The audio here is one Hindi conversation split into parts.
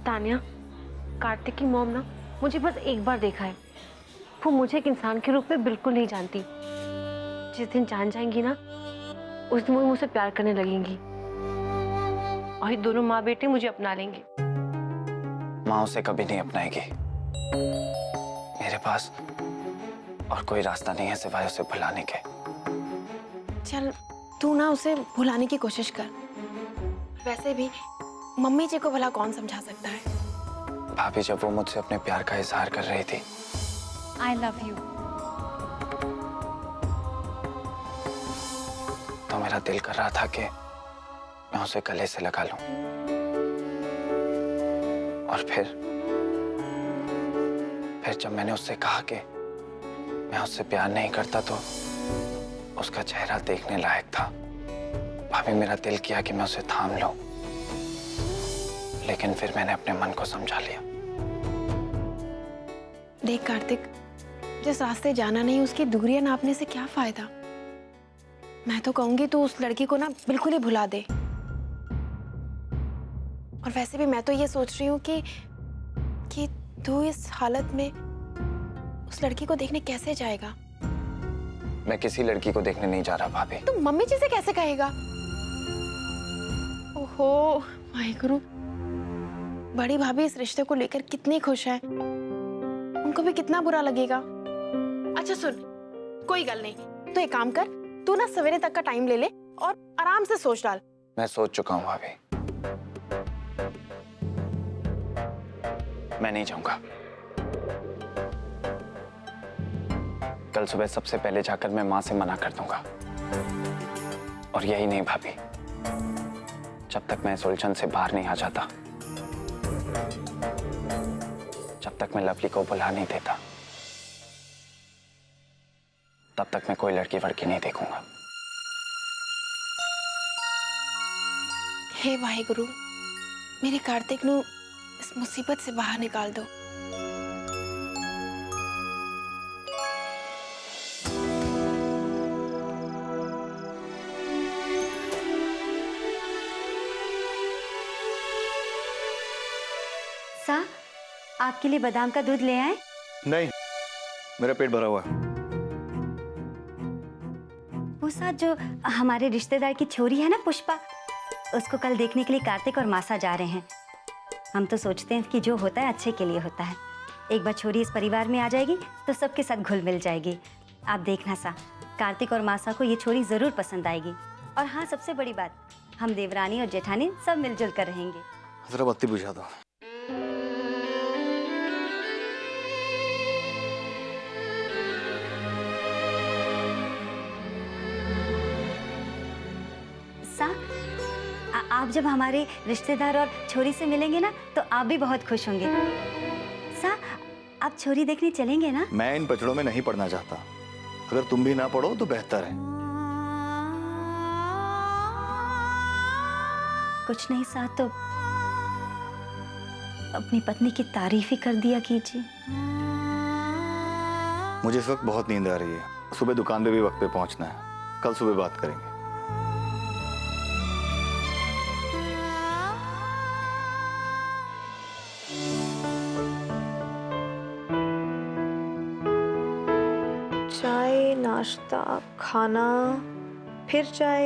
तानिया, कार्तिक की मॉम ना मुझे बस एक बार देखा है। वो मुझे एक इंसान के रूप में बिल्कुल नहीं जानती। जिस दिन जान जाएंगी ना, उस दिन वो मुझसे प्यार करने लगेंगी और ये दोनों माँ बेटे मुझे अपना लेंगे। माँ उसे कभी नहीं अपनाएगी। मेरे पास और कोई रास्ता नहीं है सिवाय उसे भुलाने के। चल तू ना उसे भुलाने की कोशिश कर। वैसे भी मम्मी जी को भला कौन समझा सकता है। भाभी जब वो मुझसे अपने प्यार का इजहार कर रही थी, I love you. तो मेरा दिल कर रहा था कि मैं उसे गले से लगा लूं। और फिर जब मैंने उससे कहा कि मैं उससे प्यार नहीं करता, तो उसका चेहरा देखने लायक था। भाभी मेरा दिल किया कि मैं उसे थाम लूं, लेकिन फिर मैंने अपने मन को समझा लिया। देख कार्तिक, जिस रास्ते जाना नहीं उसकी दूरियां नापने से क्या फायदा। मैं तो कहूंगी तू उस लड़की को ना बिल्कुल ही भुला दे। और वैसे भी मैं तो ये सोच रही हूँ कि तू इस हालत में उस लड़की को देखने कैसे जाएगा। मैं किसी लड़की को देखने नहीं जा रहा भाभी। तू मम्मी जी से कैसे कहेगा। ओहो वाहिगुरु, बड़ी भाभी इस रिश्ते को लेकर कितनी खुश है, उनको भी कितना बुरा लगेगा। अच्छा सुन, कोई गल नहीं, तो एक काम कर, तू ना सवेरे तक का टाइम ले ले और आराम से सोच डाल। मैं सोच चुका हूँ भाभी, मैं नहीं जाऊंगा। कल सुबह सबसे पहले जाकर मैं माँ से मना कर दूंगा। और यही नहीं भाभी, जब तक मैं इस उलझन से बाहर नहीं आ जाता, जब तक मैं लवली को बुला नहीं देता, तब तक मैं कोई लड़की वड़की नहीं देखूंगा। हे वाहिगुरु, मेरे कार्तिक नू इस मुसीबत से बाहर निकाल दो। सा, आपके लिए बादाम का दूध ले आए? नहीं, मेरा पेट भरा हुआ है। वो साथ जो हमारे रिश्तेदार की छोरी है ना पुष्पा, उसको कल देखने के लिए कार्तिक और मासा जा रहे हैं। हम तो सोचते हैं कि जो होता है अच्छे के लिए होता है। एक बार छोरी इस परिवार में आ जाएगी तो सबके साथ घुल मिल जाएगी। आप देखना सा, कार्तिक और मासा को ये छोरी जरूर पसंद आएगी। और हाँ, सबसे बड़ी बात, हम देवरानी और जेठानी सब मिलजुल कर रहेंगे। जरा बत्ती बुझा दो। आप जब हमारे रिश्तेदार और छोरी से मिलेंगे ना, तो आप भी बहुत खुश होंगे। सा, आप छोरी देखने चलेंगे ना? मैं इन पचड़ों में नहीं पढ़ना चाहता। अगर तुम भी ना पढ़ो तो बेहतर है। कुछ नहीं सा, तो अपनी पत्नी की तारीफ ही कर दिया कीजिए। मुझे इस वक्त बहुत नींद आ रही है। सुबह दुकान पे भी वक्त पे पहुंचना है। कल सुबह बात करेंगे। चाय, नाश्ता, खाना, फिर चाय।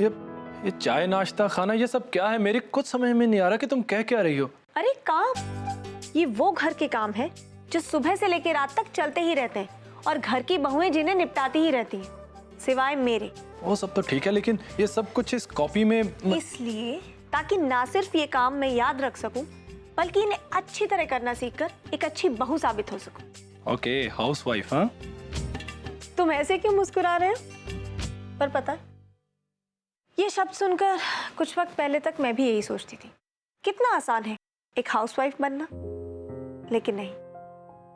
ये चाय, नाश्ता, खाना, ये सब क्या है? मेरे कुछ समझ में नहीं आ रहा कि तुम कह क्या रही हो। अरे काम, ये वो घर के काम है जो सुबह से लेकर रात तक चलते ही रहते हैं और घर की बहुएं जिन्हें निपटाती ही रहती हैं, सिवाय मेरे। वो सब तो ठीक है, लेकिन ये सब कुछ इस कॉपी में इसलिए ताकि ना सिर्फ ये काम मैं याद रख सकूं, बल्कि इन्हें अच्छी तरह करना सीखकर एक अच्छी बहू साबित हो सकूं। Okay, housewife. हाँ, तुम ऐसे क्यों मुस्कुरा रहे हो? पर पता है, ये शब्द सुनकर कुछ वक्त पहले तक मैं भी यही सोचती थी, कितना आसान है एक हाउसवाइफ बनना। लेकिन नहीं,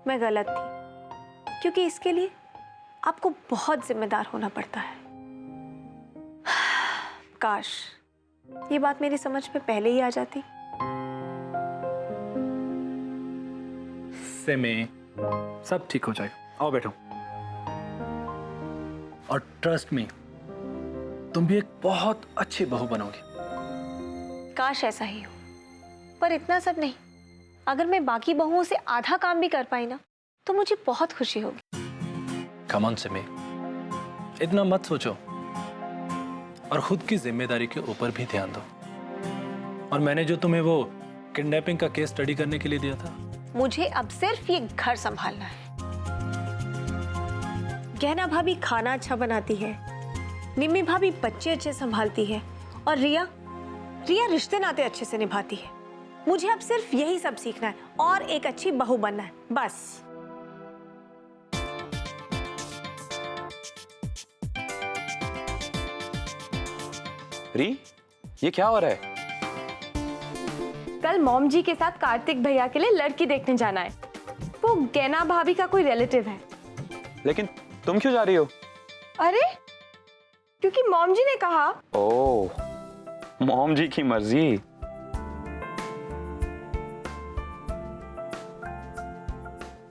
मैं गलत थी, क्योंकि इसके लिए आपको बहुत जिम्मेदार होना पड़ता है। काश ये बात मेरी समझ में पहले ही आ जाती। में सब ठीक हो जाएगा। आओ बैठो। और ट्रस्ट मी, तुम भी एक बहुत अच्छी बहू बनोगी। काश ऐसा ही हो, पर इतना सब नहीं। अगर मैं बाकी बहुओं से आधा काम भी कर पाई ना तो मुझे बहुत खुशी होगी। कम ऑन सिमी, इतना मत सोचो और खुद की जिम्मेदारी के ऊपर भी ध्यान दो। और मैंने जो तुम्हें वो किडनैपिंग का केस स्टडी करने के लिए दिया था, मुझे अब सिर्फ ये घर संभालना है। गहना भाभी खाना अच्छा बनाती है, निम्मी भाभी बच्चे अच्छे संभालती है, और रिया रिश्ते नाते अच्छे से निभाती है। मुझे अब सिर्फ यही सब सीखना है और एक अच्छी बहू बनना है, बस। री, ये क्या हो रहा है? कल मॉम जी के साथ कार्तिक भैया के लिए लड़की देखने जाना है। वो गैना भाभी का कोई रिलेटिव है। लेकिन तुम क्यों जा रही हो? अरे क्योंकि मॉम जी ने कहा। ओह, मॉम जी की मर्जी।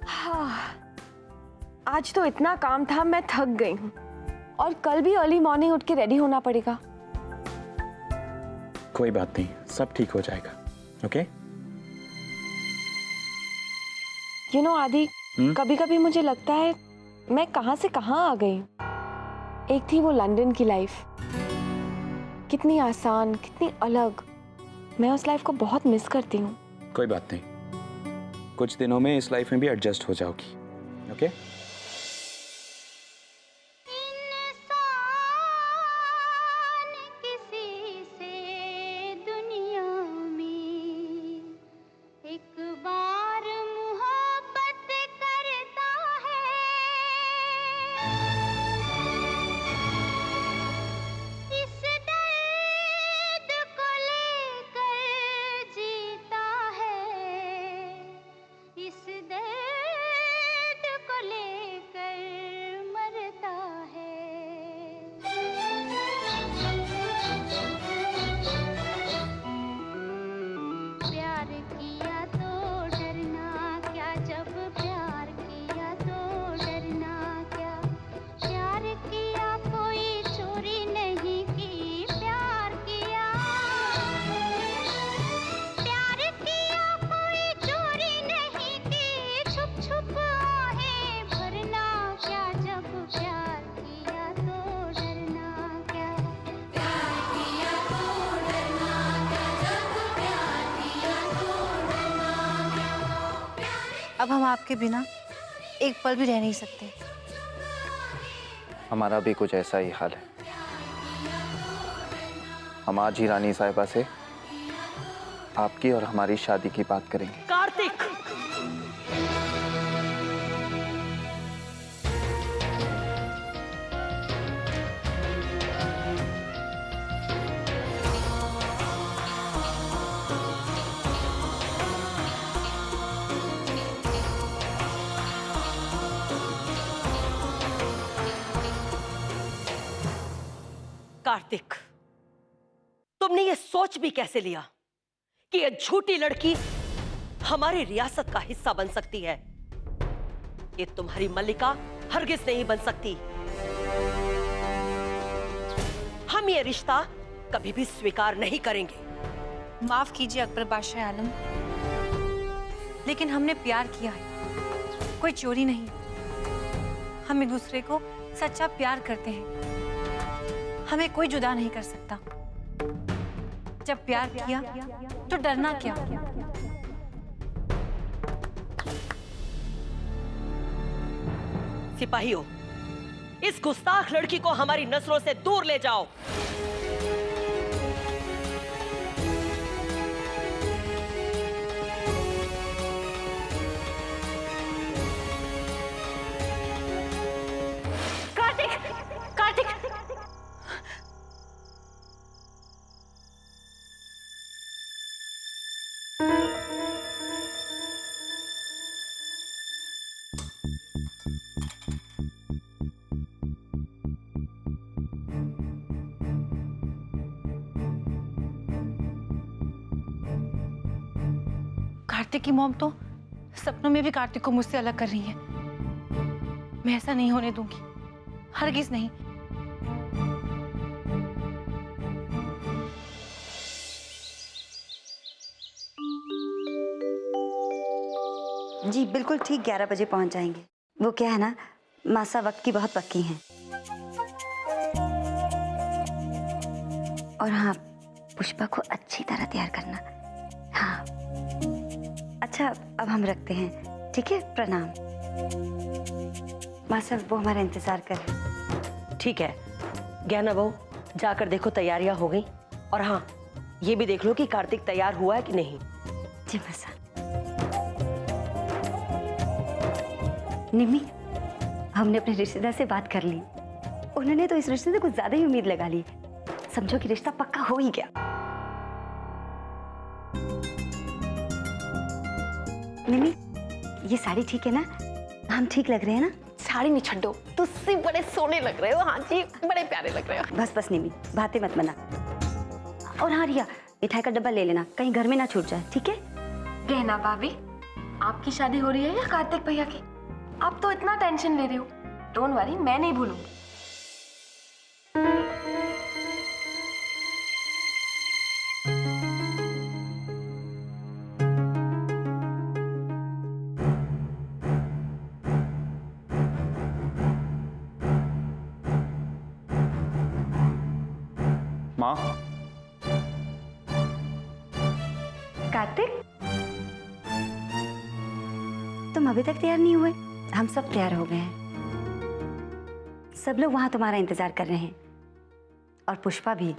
हाँ, आज तो इतना काम था, मैं थक गई हूँ। और कल भी अर्ली मॉर्निंग उठ के रेडी होना पड़ेगा। कोई बात नहीं, सब ठीक हो जाएगा। ओके? यू नो आदि, कभी कभी मुझे लगता है मैं कहाँ से कहाँ आ गई। एक थी वो लंदन की लाइफ, कितनी आसान, कितनी अलग। मैं उस लाइफ को बहुत मिस करती हूँ। कोई बात नहीं, कुछ दिनों में इस लाइफ में भी एडजस्ट हो जाओगी। ओके? अब हम आपके बिना एक पल भी रह नहीं सकते। हमारा भी कुछ ऐसा ही हाल है। हम आज ही रानी साहिबा से आपकी और हमारी शादी की बात करेंगे। कार्तिक, कार्तिक, तुमने ये सोच भी कैसे लिया कि ये झूठी लड़की हमारी रियासत का हिस्सा बन सकती है? ये तुम्हारी मल्लिका हरगिज नहीं बन सकती। हम ये रिश्ता कभी भी स्वीकार नहीं करेंगे। माफ कीजिए अकबर बादशाह आलम, लेकिन हमने प्यार किया है, कोई चोरी नहीं। हम एक दूसरे को सच्चा प्यार करते हैं, हमें कोई जुदा नहीं कर सकता। जब प्यार किया तो डरना क्या? सिपाहियों, इस गुस्ताख लड़की को हमारी नजरों से दूर ले जाओ। कार्तिक, कार्तिक, कार्तिक की मॉम तो सपनों में भी कार्तिक को मुझसे अलग कर रही है। मैं ऐसा नहीं होने दूंगी, हरगिज नहीं। जी बिल्कुल ठीक 11 बजे पहुंच जाएंगे। वो क्या है ना, मासा वक्त की बहुत पक्की हैं। और हाँ, पुष्पा को अच्छी तरह तैयार करना। हाँ अच्छा, अब हम रखते हैं, ठीक है? प्रणाम। मासा वो हमारा इंतजार कर रहे हैं। ठीक है ज्ञाना बहू, जाकर देखो तैयारियां हो गई, और हाँ ये भी देख लो कि कार्तिक तैयार हुआ है कि नहीं। जी मासा। निम्मी, हमने अपने रिश्तेदार से बात कर ली। उन्होंने तो इस रिश्ते से कुछ ज्यादा ही उम्मीद लगा ली। समझो कि रिश्ता पक्का हो ही गया। निम्मी, ये साड़ी ठीक है ना? हम ठीक लग रहे हैं ना? साड़ी नहीं छड्डो, तुझसे बड़े सोने लग रहे हो। हाँ जी, बड़े प्यारे लग रहे हो। बस बस निम्मी, बातें मत बना। और हाँ रिया, मिठाई का डब्बा ले लेना, कहीं घर में ना छूट जाए, ठीक है? रहना भाभी, आपकी शादी हो रही है या कार्तिक भैया की? आप तो इतना टेंशन ले रहे हो। डोंट वरी, मैं नहीं भूलूंगी। माँ, कार्तिक, तुम अभी तक तैयार नहीं हुए? हम सब तैयार हो गए हैं। सब लोग वहां तुम्हारा इंतजार कर रहे हैं, और पुष्पा भी।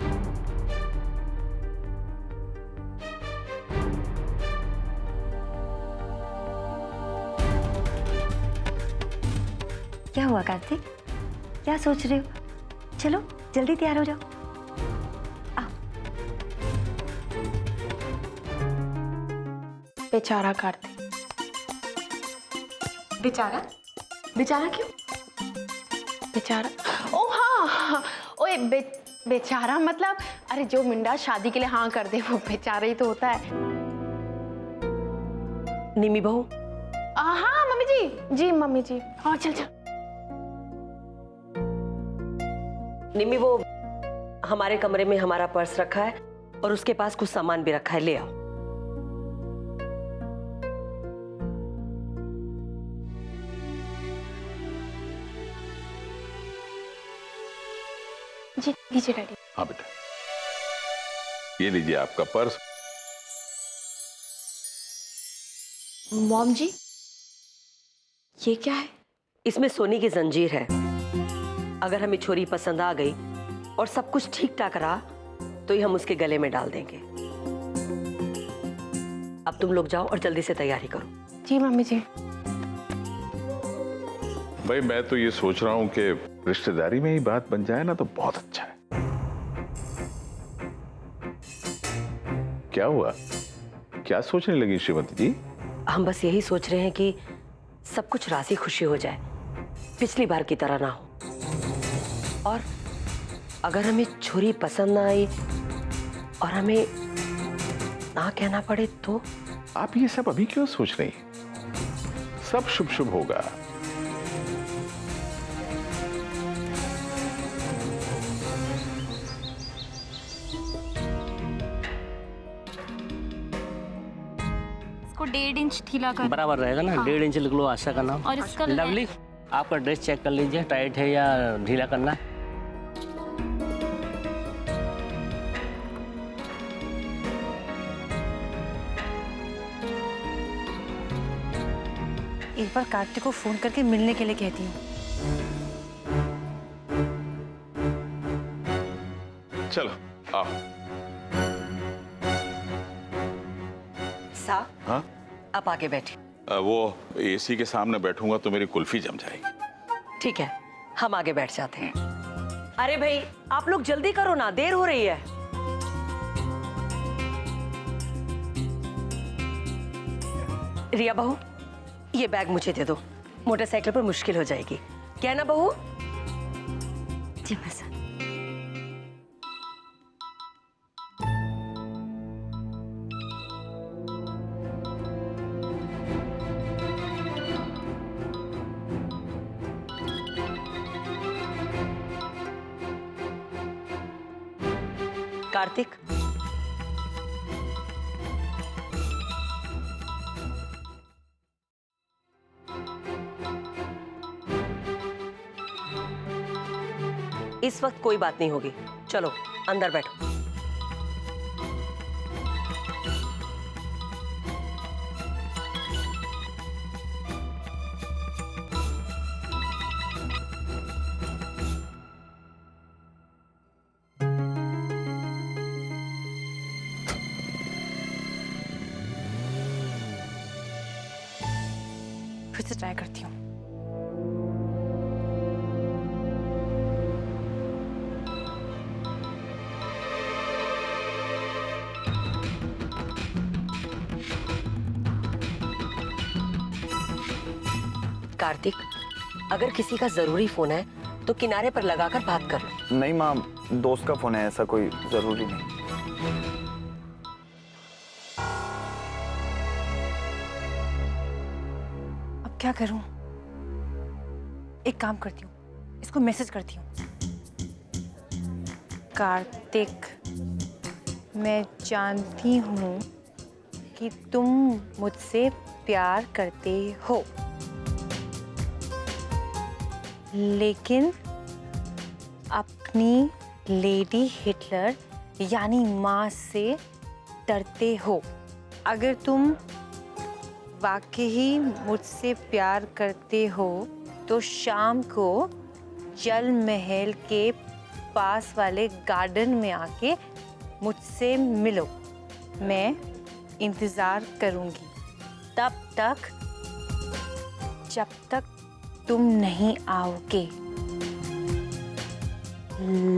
क्या हुआ कार्तिक? क्या सोच रहे हो? चलो जल्दी तैयार हो जाओ। बेचारा कार्तिक। बेचारा? बेचारा क्यों? बेचारा? ओ हाँ, हाँ। ओए बेचारा मतलब, अरे जो मुंडा शादी के लिए हाँ कर दे वो बेचारा ही तो होता है। निमी बहू। हाँ मम्मी जी। जी मम्मी जी। हाँ चल चल। निमी, वो हमारे कमरे में हमारा पर्स रखा है और उसके पास कुछ सामान भी रखा है, ले आओ। जी लीजिए डैडी। हाँ बेटा, ये लीजिए आपका पर्स। मॉम जी, ये क्या है? इसमें सोने की जंजीर है। अगर हमें छोरी पसंद आ गई और सब कुछ ठीक ठाक रहा तो ये हम उसके गले में डाल देंगे। अब तुम लोग जाओ और जल्दी से तैयारी करो। जी मम्मी जी। भाई मैं तो ये सोच रहा हूँ कि रिश्तेदारी में ही बात बन जाए ना तो बहुत अच्छा है। क्या हुआ? क्या सोचने लगी श्रीमती जी? हम बस यही सोच रहे हैं कि सब कुछ राजी खुशी हो जाए, पिछली बार की तरह ना हो। और अगर हमें छोरी पसंद ना आई और हमें ना कहना पड़े तो? आप ये सब अभी क्यों सोच रही हैं? सब शुभ शुभ होगा। इसको 1.5 इंच ढीला कर। बराबर रहेगा ना? 1.5 इंच लिख लो आशा का नाम। और इसका लवली, आपका ड्रेस चेक कर लीजिए, टाइट है या ढीला करना है। एक बार कार्तिक को फोन करके मिलने के लिए कहती हूँ। चलो आओ। सा, हाँ? आप आगे बैठिए। वो एसी के सामने बैठूंगा तो मेरी कुल्फी जम जाएगी। ठीक है, हम आगे बैठ जाते हैं। अरे भाई आप लोग जल्दी करो ना, देर हो रही है। रिया बहू, ये बैग मुझे दे दो, मोटरसाइकिल पर मुश्किल हो जाएगी। क्या ना बहू? जी मासा। कार्तिक, इस वक्त कोई बात नहीं होगी। चलो अंदर बैठो। फिर से ट्राई करती हूँ। कार्तिक, अगर किसी का जरूरी फोन है तो किनारे पर लगाकर बात कर लो। नहीं माँ, दोस्त का फोन है, ऐसा कोई जरूरी नहीं। अब क्या करूं? एक काम करती हूँ, इसको मैसेज करती हूँ। कार्तिक, मैं जानती हूँ कि तुम मुझसे प्यार करते हो, लेकिन अपनी लेडी हिटलर यानी माँ से डरते हो। अगर तुम वाकई मुझसे प्यार करते हो तो शाम को जल महल के पास वाले गार्डन में आके मुझसे मिलो। मैं इंतज़ार करूँगी तब तक जब तक तुम नहीं आओगे।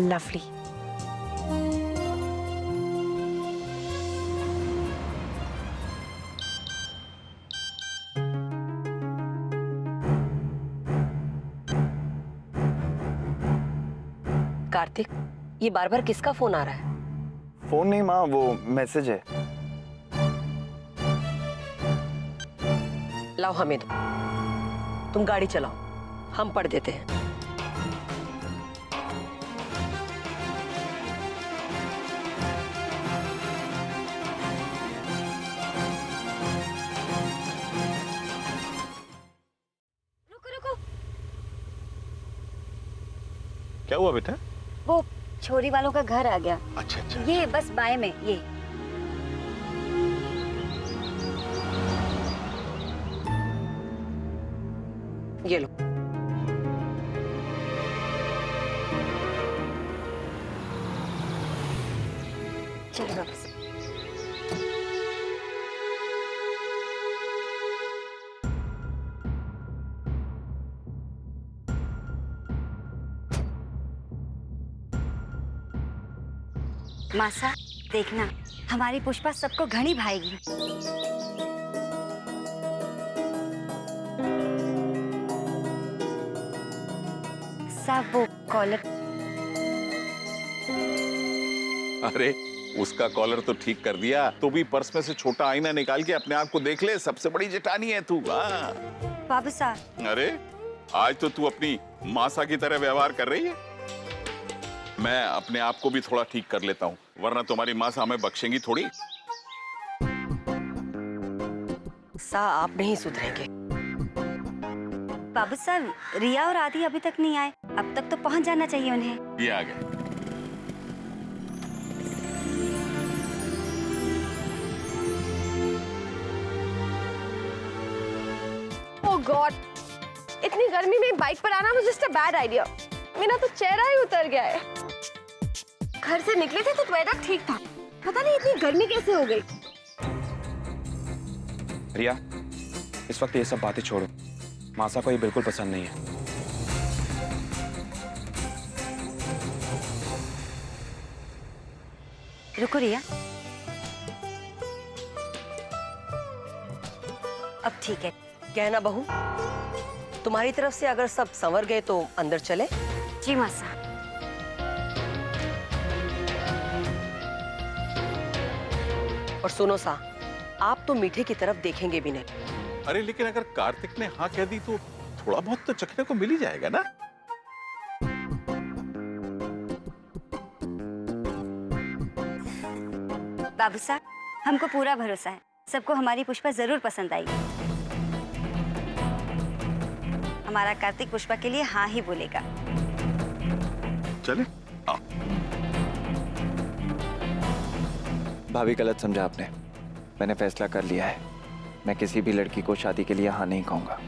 लवली। कार्तिक, ये बार बार किसका फोन आ रहा है? फोन नहीं माँ, वो मैसेज है। लाओ हमें दो, तुम गाड़ी चलाओ, हम पढ़ देते हैं। रुको रुको, क्या हुआ बेटा? वो छोरी वालों का घर आ गया। अच्छा अच्छा। ये बस बाएं में, ये। ये लो। चलो वापस। मासा, देखना हमारी पुष्पा सबको घनी भाएगी। सब वो कॉलर। अरे उसका कॉलर तो ठीक कर दिया, तो भी पर्स में से छोटा आईना निकाल के अपने आप को देख ले, सबसे बड़ी जेठानी है तू। बाबू साहब। अरे आज तो तू अपनी मासा की तरह व्यवहार कर रही है। मैं अपने आप को भी थोड़ा ठीक कर लेता हूँ, वरना तुम्हारी मासा हमें बख्शेंगी थोड़ी। सा आप नहीं सुधरेंगे। बाबू साहब, रिया और आदि अभी तक नहीं आए, अब तक तो पहुंच जाना चाहिए उन्हें। ये आ गए। ओह गॉड, इतनी गर्मी में बाइक पर आना was just a bad idea। मेरा तो चेहरा ही उतर गया है। घर से निकले थे तो वेदर ठीक था, पता नहीं इतनी गर्मी कैसे हो गई। रिया, इस वक्त ये सब बातें छोड़ो, मासा को ये बिल्कुल पसंद नहीं है। रुको रिया, अब ठीक है। कहना बहू, तुम्हारी तरफ से अगर सब संवर गए तो अंदर चले। जी मासा। और सुनो सा, आप तो मीठे की तरफ देखेंगे भी नहीं। अरे लेकिन अगर कार्तिक ने हाँ कह दी तो थोड़ा बहुत तो चखने को मिल ही जाएगा ना। बाबू साहब, हमको पूरा भरोसा है, सबको हमारी पुष्पा जरूर पसंद आएगी। हमारा कार्तिक पुष्पा के लिए हाँ ही बोलेगा। चले आओ। भाभी गलत समझा आपने। मैंने फैसला कर लिया है। मैं किसी भी लड़की को शादी के लिए हाँ नहीं कहूंगा।